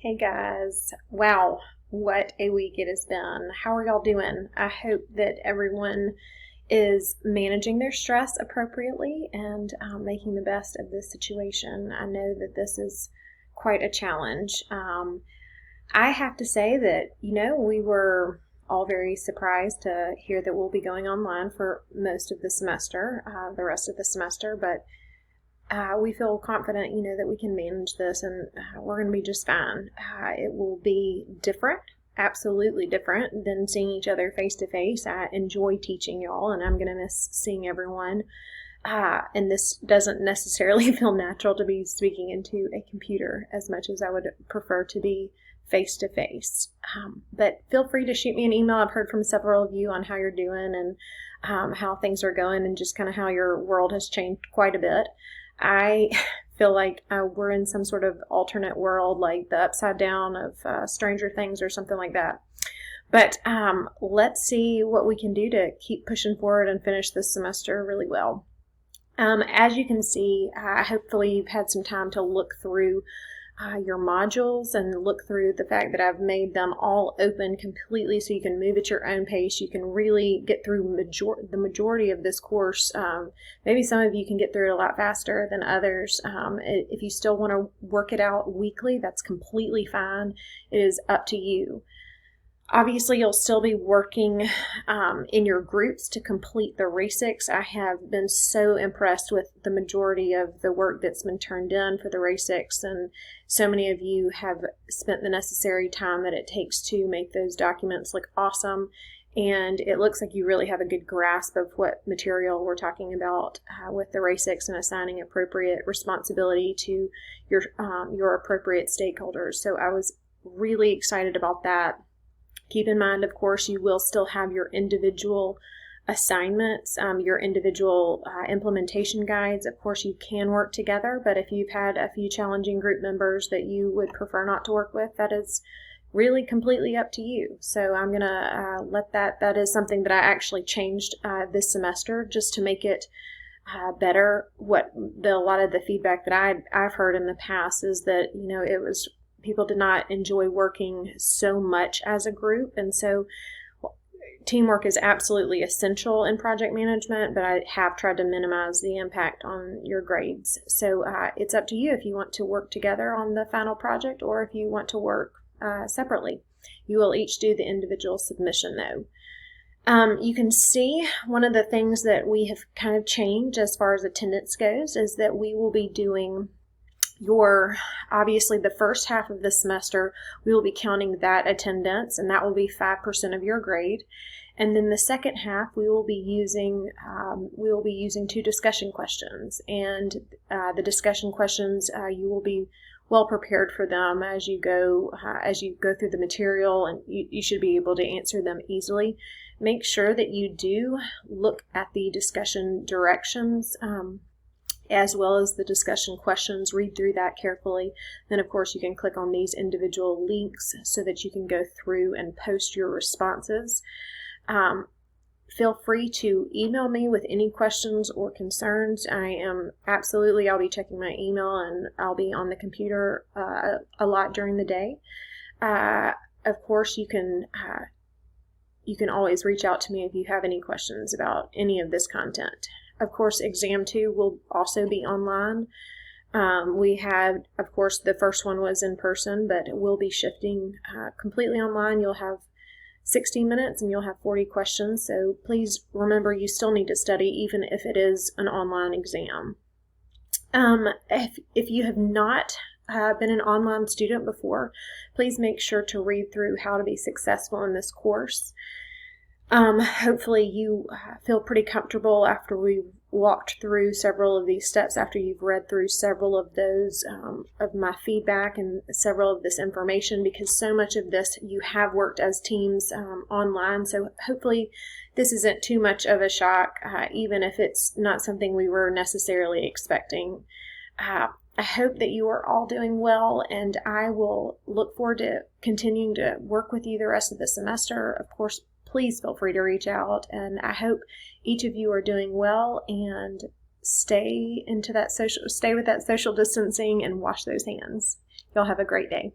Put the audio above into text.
Hey guys, wow, what a week it has been. How are y'all doing? I hope that everyone is managing their stress appropriately and making the best of this situation. I know that this is quite a challenge. I have to say that, we were all very surprised to hear that we'll be going online for most of the semester, the rest of the semester, but we feel confident, that we can manage this and we're going to be just fine. It will be different, absolutely different than seeing each other face to face. I enjoy teaching y'all and I'm going to miss seeing everyone. And this doesn't necessarily feel natural to be speaking into a computer as much as I would prefer to be face to face. But feel free to shoot me an email. I've heard from several of you on how you're doing and how things are going and just kind of how your world has changed quite a bit. I feel like we're in some sort of alternate world, like the upside down of Stranger Things or something like that. But let's see what we can do to keep pushing forward and finish this semester really well. As you can see, hopefully you've had some time to look through your modules and look through the fact that I've made them all open completely so you can move at your own pace. You can really get through the majority of this course. Maybe some of you can get through it a lot faster than others. If you still want to work it out weekly, that's completely fine. It is up to you. Obviously, you'll still be working in your groups to complete the RACICs. I have been so impressed with the majority of the work that's been turned in for the RACICs, and so many of you have spent the necessary time that it takes to make those documents look awesome, and it looks like you really have a good grasp of what material we're talking about with the RACICs and assigning appropriate responsibility to your appropriate stakeholders. So I was really excited about that. Keep in mind, of course, you will still have your individual assignments, your individual implementation guides. Of course, you can work together, but if you've had a few challenging group members that you would prefer not to work with, that is really completely up to you. So I'm going to let that is something that I actually changed this semester just to make it better. A lot of the feedback that I've heard in the past is that, it was people did not enjoy working so much as a group, and so teamwork is absolutely essential in project management, but I have tried to minimize the impact on your grades. So it's up to you if you want to work together on the final project or if you want to work separately. You will each do the individual submission though. You can see one of the things that we have kind of changed as far as attendance goes is that we will be doing obviously the first half of the semester, we will be counting that attendance, and that will be 5% of your grade. And then the second half, we will be using 2 discussion questions, and the discussion questions you will be well prepared for them as you go through the material, and you should be able to answer them easily. Make sure that you do look at the discussion directions as well as the discussion questions. Read through that carefully. Then, of course, you can click on these individual links so that you can go through and post your responses. Feel free to email me with any questions or concerns. I'll be checking my email and I'll be on the computer a lot during the day. Of course, you can always reach out to me if you have any questions about any of this content. Of course, Exam 2 will also be online. We had, of course, the first one was in person, but we'll be shifting completely online. You'll have 60 minutes and you'll have 40 questions. So please remember you still need to study even if it is an online exam. If you have not been an online student before, please make sure to read through How to Be Successful in this course. Hopefully you feel pretty comfortable after we've walked through several of these steps, after you've read through several of those of my feedback and several of this information, because so much of this you have worked as teams online. So hopefully this isn't too much of a shock, even if it's not something we were necessarily expecting. I hope that you are all doing well, and I will look forward to continuing to work with you the rest of the semester. Of course, please feel free to reach out, and I hope each of you are doing well and stay with that social distancing and wash those hands. Y'all have a great day.